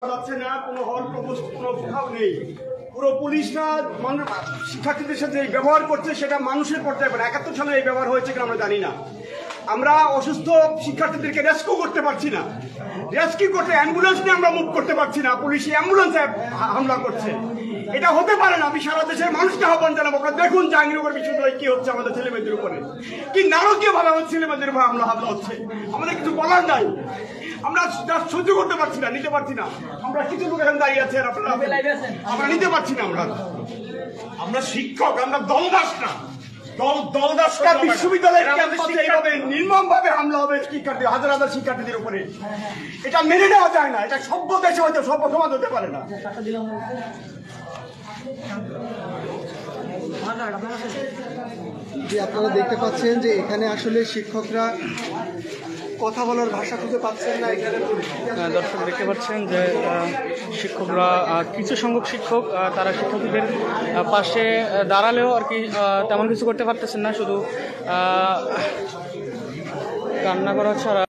যাচ্ছে না, কোনো হল প্রবোস্ট কোনো কোথাও নেই। পুরো পুলিশরা শিক্ষার্থীদের সাথে ব্যবহার করছে সেটা মানুষের পর্যায়ে ৭১ সালে এই ব্যবহার হয়েছে কিনা আমরা জানি না। আমরা অসুস্থ শিক্ষার্থীদেরকে রেস্কিউ করতে পারছি না, রেস্কিউ করতে অ্যাম্বুলেন্স নিয়ে আমরা মুভ করতে পারছি না, পুলিশ অ্যাম্বুলেন্সে হামলা করছে। এটা হতে পারে না। আমি সারা দেশের মানুষকে আহ্বান জানাবো, আপনারা দেখুন জাহাঙ্গীরনগর বিশ্ববিদ্যালয়ে কি হচ্ছে, আমাদের ছেলেমেয়েদের উপরে কি নারকীয় ভাবে আমাদের ছেলেমেয়েদের উপর হামলা হচ্ছে। আমাদের কিছু বলার নাই, আমরা সহ্য করতে পারছি না, নিতে পারছি না। আমরা কিছু লোক এখানে দাঁড়িয়ে আছে, আমরা নিতে পারছি না। আমরা শিক্ষক, আমরা দলদাস না। বিশ্ববিদ্যালয়ের ক্যাম্পাসে এইভাবে নির্মম ভাবে হামলা হবে শিক্ষার্থী, হাজার হাজার শিক্ষার্থীদের উপরে, এটা মেনে নেওয়া যায় না। এটা সভ্য দেশে হয়তো সভ্য সমাজ হতে পারে না। যে আপনারা দেখতে পাচ্ছেন যে এখানে আসলে শিক্ষকরা কথা বলার ভাষা খুঁজে পাচ্ছেন না। এখানে দর্শক দেখতে পাচ্ছেন যে শিক্ষকরা কিছু সংখ্যক শিক্ষক তারা শিক্ষার্থীদের পাশে দাঁড়ালেও আর কি তেমন কিছু করতে পারতেছেন না, শুধু কান্না করা ছাড়া।